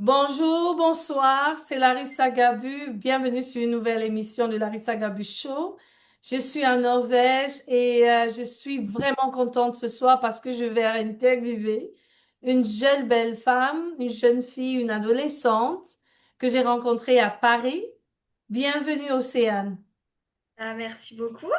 Bonjour, bonsoir, c'est Larissa Gabu. Bienvenue sur une nouvelle émission de Larissa Gabu Show. Je suis en Norvège et je suis vraiment contente ce soir parce que je vais interviewer une jeune belle femme, une jeune fille, une adolescente que j'ai rencontrée à Paris. Bienvenue, Océane. Ah, merci beaucoup.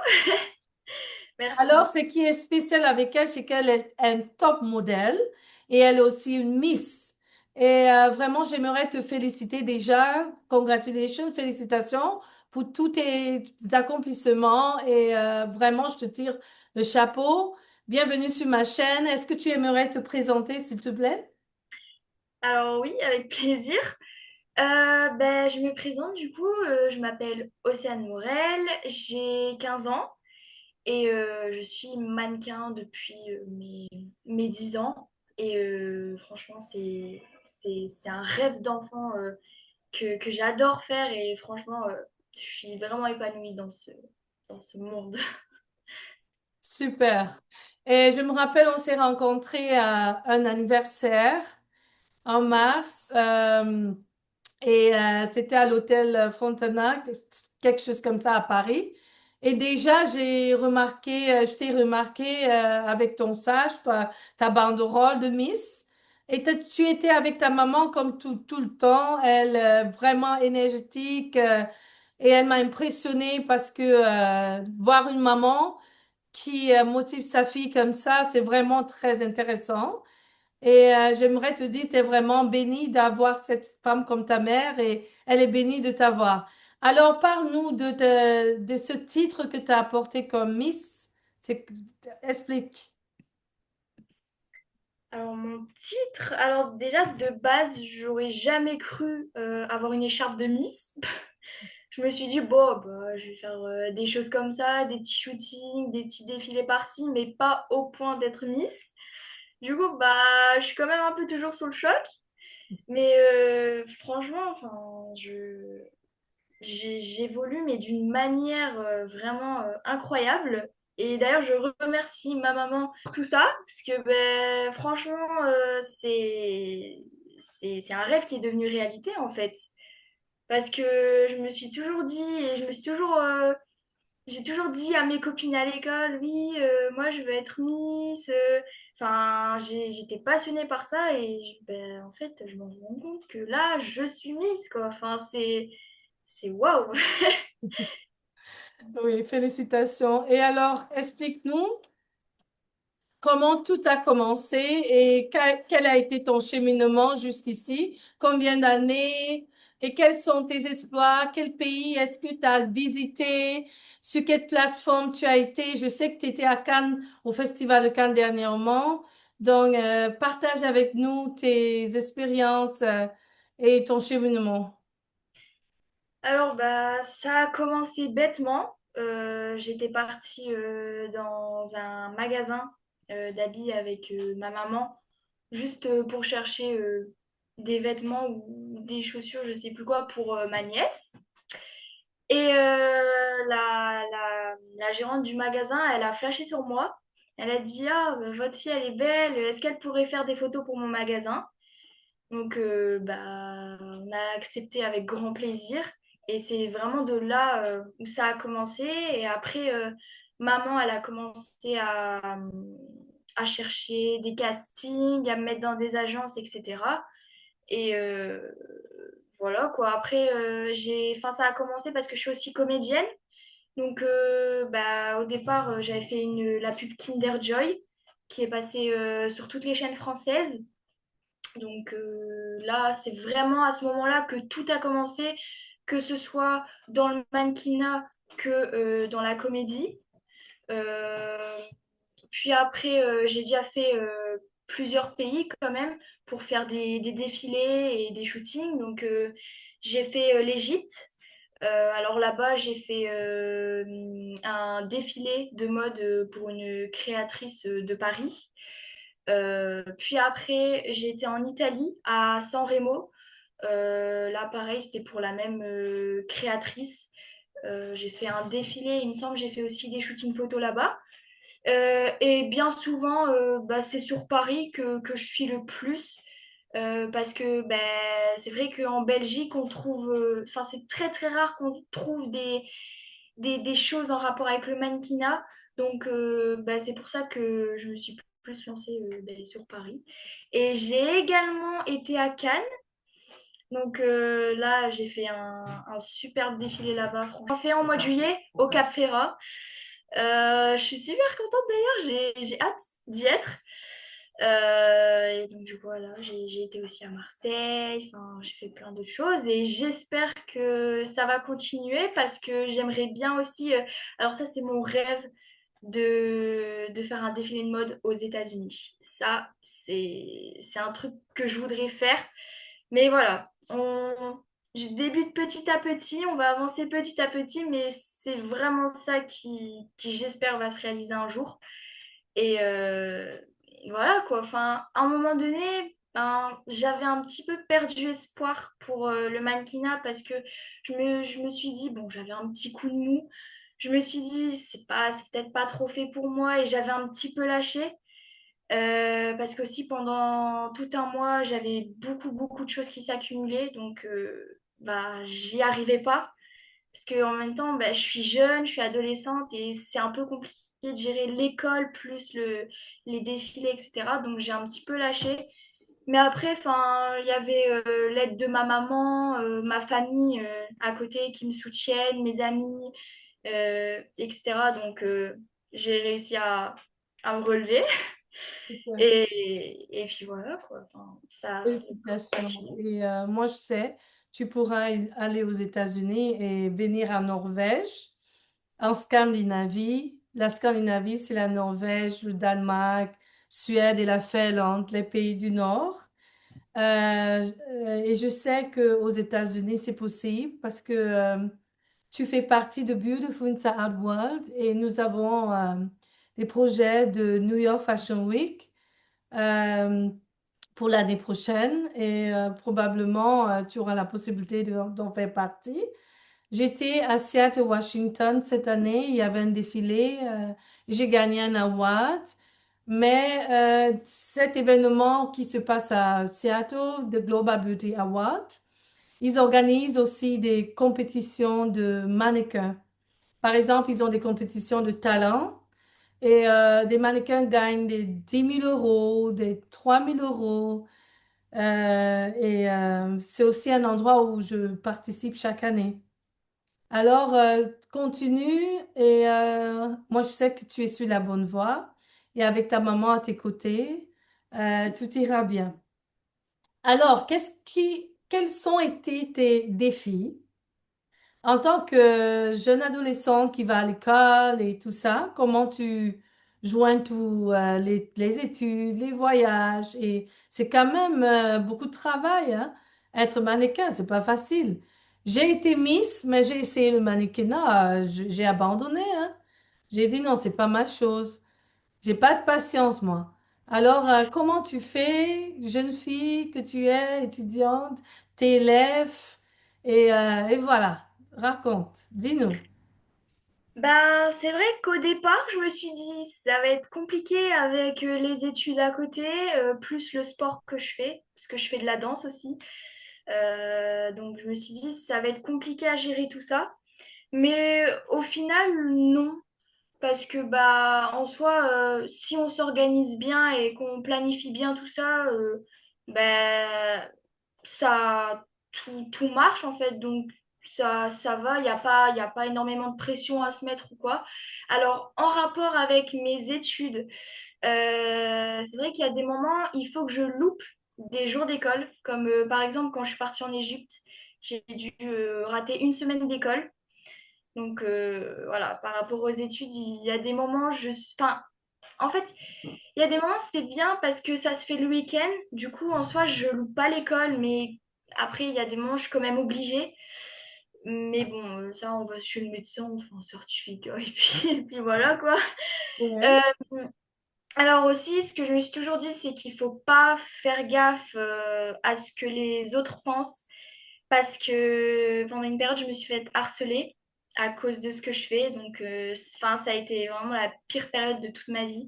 Merci Alors, beaucoup. ce qui est spécial avec elle, c'est qu'elle est un top modèle et elle est aussi une Miss. Et vraiment, j'aimerais te féliciter déjà. Congratulations, félicitations pour tous tes accomplissements et vraiment, je te tire le chapeau. Bienvenue sur ma chaîne. Est-ce que tu aimerais te présenter, s'il te plaît? Alors oui, avec plaisir. Je me présente du coup, je m'appelle Océane Morel, j'ai 15 ans et je suis mannequin depuis mes 10 ans. Et franchement, c'est un rêve d'enfant que j'adore faire et franchement, je suis vraiment épanouie dans ce monde. Super. Et je me rappelle, on s'est rencontrés à un anniversaire en mars. Et c'était à l'hôtel Fontana, quelque chose comme ça à Paris. Et déjà, je t'ai remarqué avec ton sage, ta banderole de Miss. Et tu étais avec ta maman comme tout le temps, elle vraiment énergétique. Et elle m'a impressionnée parce que voir une maman qui motive sa fille comme ça, c'est vraiment très intéressant. Et j'aimerais te dire, tu es vraiment bénie d'avoir cette femme comme ta mère et elle est bénie de t'avoir. Alors, parle-nous de ce titre que tu as apporté comme Miss. C'est, explique. Alors mon titre, alors déjà de base, j'aurais jamais cru avoir une écharpe de Miss. Je me suis dit, bon, bah, je vais faire des choses comme ça, des petits shootings, des petits défilés par-ci, mais pas au point d'être Miss. Du coup, bah, je suis quand même un peu toujours sous le choc. Mais franchement, enfin, j'évolue, mais d'une manière vraiment incroyable. Et d'ailleurs, je remercie ma maman pour tout ça, parce que ben, franchement, c'est un rêve qui est devenu réalité, en fait. Parce que je me suis toujours dit, et j'ai toujours dit à mes copines à l'école, oui, moi je veux être Miss. Enfin, j'étais passionnée par ça et ben, en fait, je me rends compte que là, je suis Miss, quoi. Enfin, c'est waouh. Oui, félicitations. Et alors, explique-nous comment tout a commencé et quel a été ton cheminement jusqu'ici? Combien d'années? Et quels sont tes exploits? Quel pays est-ce que tu as visité? Sur quelle plateforme tu as été? Je sais que tu étais à Cannes, au Festival de Cannes dernièrement. Donc, partage avec nous tes expériences, et ton cheminement. Alors, bah, ça a commencé bêtement. J'étais partie dans un magasin d'habits avec ma maman, juste pour chercher des vêtements ou des chaussures, je sais plus quoi, pour ma nièce. Et la gérante du magasin, elle a flashé sur moi. Elle a dit, ah, bah, votre fille, elle est belle, est-ce qu'elle pourrait faire des photos pour mon magasin? Donc, bah, on a accepté avec grand plaisir. Et c'est vraiment de là où ça a commencé. Et après, maman, elle a commencé à chercher des castings, à me mettre dans des agences, etc. Et voilà quoi. Après, enfin, ça a commencé parce que je suis aussi comédienne. Donc, bah, au départ, j'avais fait la pub Kinder Joy qui est passée sur toutes les chaînes françaises. Donc là, c'est vraiment à ce moment-là que tout a commencé, que ce soit dans le mannequinat que dans la comédie. Euh, Puis après, j'ai déjà fait plusieurs pays quand même pour faire des défilés et des shootings. Donc j'ai fait l'Égypte. Alors là-bas, j'ai fait un défilé de mode pour une créatrice de Paris. Puis après, j'ai été en Italie, à San Remo. Là, pareil, c'était pour la même créatrice. J'ai fait un défilé, il me semble, j'ai fait aussi des shootings photos là-bas. Et bien souvent, bah, c'est sur Paris que je suis le plus. Parce que ben, c'est vrai qu'en Belgique, on trouve, enfin, c'est très très rare qu'on trouve des choses en rapport avec le mannequinat. Donc, ben, c'est pour ça que je me suis plus lancée ben, sur Paris. Et j'ai également été à Cannes. Donc là, j'ai fait un superbe défilé là-bas. Franchement. J'en fais en mois de juillet au Cap Ferrat. Je suis super contente d'ailleurs, j'ai hâte d'y être. Et donc du coup, voilà, j'ai été aussi à Marseille, enfin, j'ai fait plein d'autres choses et j'espère que ça va continuer parce que j'aimerais bien aussi, alors ça c'est mon rêve de faire un défilé de mode aux États-Unis. Ça, c'est un truc que je voudrais faire. Mais voilà, je débute petit à petit, on va avancer petit à petit, mais c'est vraiment ça qui j'espère, va se réaliser un jour. Et voilà quoi, enfin, à un moment donné, ben, j'avais un petit peu perdu espoir pour le mannequinat parce que je me suis dit, bon, j'avais un petit coup de mou. Je me suis dit, c'est peut-être pas trop fait pour moi et j'avais un petit peu lâché. Parce qu'aussi pendant tout un mois, j'avais beaucoup de choses qui s'accumulaient, donc bah, j'y arrivais pas. Parce qu'en même temps, bah, je suis jeune, je suis adolescente et c'est un peu compliqué de gérer l'école plus les défilés, etc. Donc j'ai un petit peu lâché. Mais après, enfin, il y avait l'aide de ma maman, ma famille à côté qui me soutiennent, mes amis, etc. Donc j'ai réussi à me relever. Super. Et puis voilà, quoi. Enfin, ça a Félicitations. fini. Et moi, je sais, tu pourras aller aux États-Unis et venir à Norvège, en Scandinavie. La Scandinavie, c'est la Norvège, le Danemark, Suède et la Finlande, les pays du Nord. Et je sais qu'aux États-Unis, c'est possible parce que tu fais partie de Beautiful Inside World et nous avons des projets de New York Fashion Week. Euh, pour l'année prochaine et probablement tu auras la possibilité d'en faire partie. J'étais à Seattle, Washington cette année. Il y avait un défilé. J'ai gagné un award. Mais cet événement qui se passe à Seattle, the Global Beauty Award, ils organisent aussi des compétitions de mannequins. Par exemple, ils ont des compétitions de talent et des mannequins gagnent des 10 000 euros, des 3 000 euros. C'est aussi un endroit où je participe chaque année. Alors, continue et moi, je sais que tu es sur la bonne voie et avec ta maman à tes côtés, tout ira bien. Alors, quels ont été tes défis en tant que jeune adolescente qui va à l'école et tout ça? Comment tu joins tous les études, les voyages et c'est quand même beaucoup de travail, hein? Être mannequin, c'est pas facile. J'ai été Miss, mais j'ai essayé le mannequinat, j'ai abandonné, hein? J'ai dit non, c'est pas ma chose. J'ai pas de patience, moi. Alors, comment tu fais, jeune fille que tu es, étudiante, t'es élève, et voilà, raconte, dis-nous. Ben, c'est vrai qu'au départ, je me suis dit, ça va être compliqué avec les études à côté, plus le sport que je fais, parce que je fais de la danse aussi. Donc, je me suis dit, ça va être compliqué à gérer tout ça. Mais au final, non. Parce que bah en soi, si on s'organise bien et qu'on planifie bien tout ça, bah, ça tout marche en fait. Donc ça va, il y a pas énormément de pression à se mettre ou quoi. Alors en rapport avec mes études, c'est vrai qu'il y a des moments, il faut que je loupe des jours d'école. Comme par exemple quand je suis partie en Égypte, j'ai dû rater une semaine d'école. Donc voilà, par rapport aux études, il y a des moments, enfin, en fait, il y a des moments, c'est bien parce que ça se fait le week-end. Du coup, en soi, je loue pas l'école, mais après, il y a des moments, je suis quand même obligée. Mais bon, ça, on va chez le médecin, on fait un certificat, et puis voilà, quoi. Ouais. Euh, alors aussi, ce que je me suis toujours dit, c'est qu'il faut pas faire gaffe à ce que les autres pensent parce que pendant une période, je me suis fait harceler à cause de ce que je fais. Donc, enfin, ça a été vraiment la pire période de toute ma vie.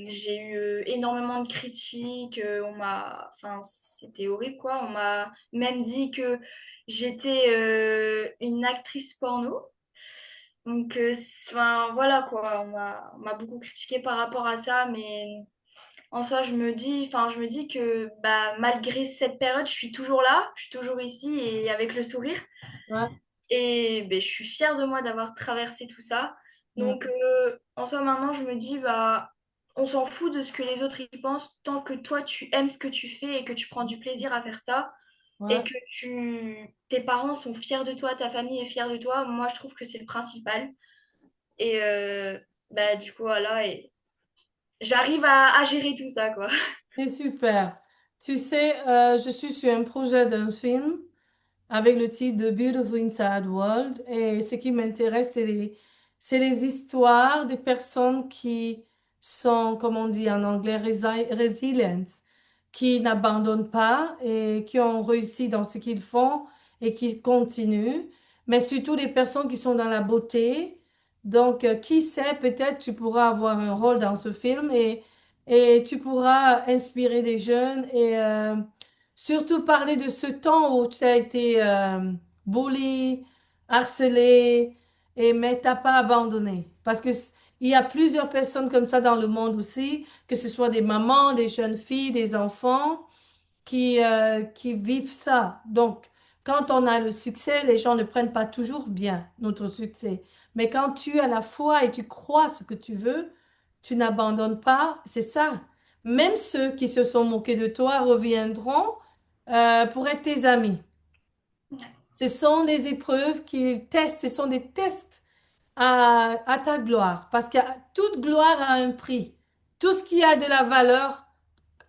J'ai eu énormément de critiques. Enfin, c'était horrible quoi. On m'a même dit que j'étais une actrice porno. Donc, enfin, voilà quoi. On m'a beaucoup critiqué par rapport à ça, mais en soi, je me dis que bah, malgré cette période, je suis toujours là, je suis toujours ici et avec le sourire. Ouais, Et ben, je suis fière de moi d'avoir traversé tout ça. ouais, Donc, en soi, maintenant, je me dis, bah, on s'en fout de ce que les autres y pensent tant que toi, tu aimes ce que tu fais et que tu prends du plaisir à faire ça et ouais. que tes parents sont fiers de toi, ta famille est fière de toi. Moi, je trouve que c'est le principal. Et bah, du coup, voilà, et j'arrive à gérer tout ça, quoi. C'est super. Tu sais, je suis sur un projet d'un film avec le titre de Beautiful Inside World. Et ce qui m'intéresse, c'est les histoires des personnes qui sont, comme on dit en anglais, resilient, qui n'abandonnent pas et qui ont réussi dans ce qu'ils font et qui continuent, mais surtout des personnes qui sont dans la beauté. Donc, qui sait, peut-être tu pourras avoir un rôle dans ce film et tu pourras inspirer des jeunes et surtout parler de ce temps où tu as été bully, harcelé, mais t'as pas abandonné. Parce que il y a plusieurs personnes comme ça dans le monde aussi, que ce soit des mamans, des jeunes filles, des enfants qui vivent ça. Donc, quand on a le succès, les gens ne prennent pas toujours bien notre succès. Mais quand tu as la foi et tu crois ce que tu veux, tu n'abandonnes pas. C'est ça. Même ceux qui se sont moqués de toi reviendront pour être tes amis. Ce sont des épreuves qu'ils testent, ce sont des tests à ta gloire, parce que toute gloire a un prix. Tout ce qui a de la valeur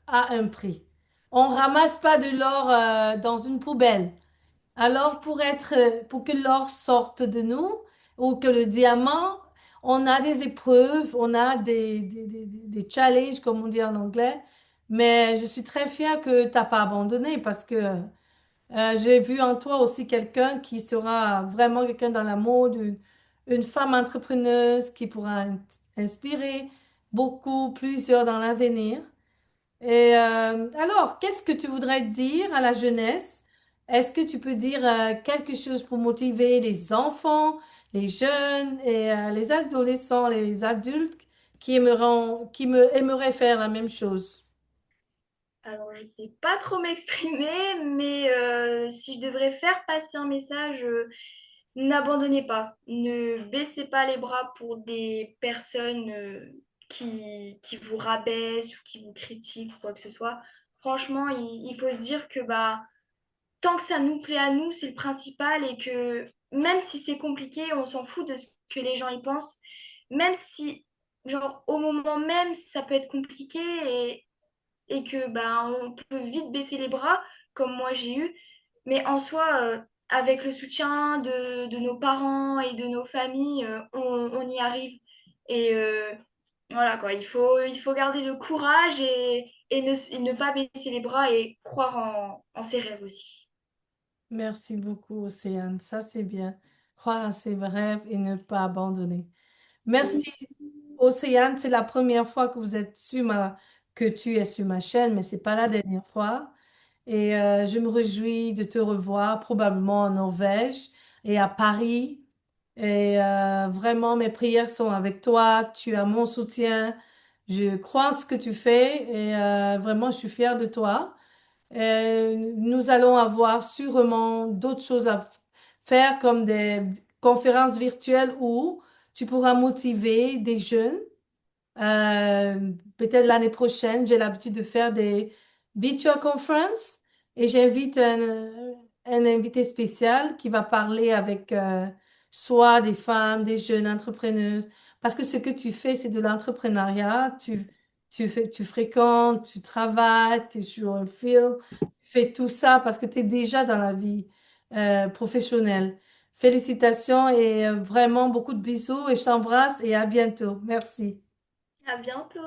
a un prix. On ramasse pas de l'or dans une poubelle. Alors pour que l'or sorte de nous ou que le diamant, on a des épreuves, on a des challenges comme on dit en anglais. Mais je suis très fière que tu n'as pas abandonné parce que j'ai vu en toi aussi quelqu'un qui sera vraiment quelqu'un dans la mode, une femme entrepreneuse qui pourra inspirer beaucoup, plusieurs dans l'avenir. Et alors, qu'est-ce que tu voudrais dire à la jeunesse? Est-ce que tu peux dire quelque chose pour motiver les enfants, les jeunes et les adolescents, les adultes qui aimeraient faire la même chose? Alors, je sais pas trop m'exprimer, mais si je devrais faire passer un message, n'abandonnez pas, ne baissez pas les bras pour des personnes qui vous rabaissent ou qui vous critiquent ou quoi que ce soit. Franchement, il faut se dire que bah, tant que ça nous plaît à nous, c'est le principal et que même si c'est compliqué, on s'en fout de ce que les gens y pensent. Même si, genre, au moment même, ça peut être compliqué et que bah, on peut vite baisser les bras, comme moi j'ai eu. Mais en soi, avec le soutien de nos parents et de nos familles, on y arrive. Et voilà quoi, il faut garder le courage et ne pas baisser les bras et croire en ses rêves aussi. Merci beaucoup, Océane. Ça, c'est bien. Croire à ses rêves et ne pas abandonner. Merci, Océane. C'est la première fois que que tu es sur ma chaîne, mais c'est pas la dernière fois. Et je me réjouis de te revoir probablement en Norvège et à Paris. Et vraiment, mes prières sont avec toi. Tu as mon soutien. Je crois en ce que tu fais et vraiment, je suis fière de toi. Nous allons avoir sûrement d'autres choses à faire comme des conférences virtuelles où tu pourras motiver des jeunes peut-être l'année prochaine, j'ai l'habitude de faire des virtual conferences et j'invite un invité spécial qui va parler avec soit des femmes, des jeunes entrepreneuses. Parce que ce que tu fais, c'est de l'entrepreneuriat. Tu fréquentes, tu travailles, tu joues un film, tu fais tout ça parce que tu es déjà dans la vie professionnelle. Félicitations et vraiment beaucoup de bisous et je t'embrasse et à bientôt. Merci. À bientôt!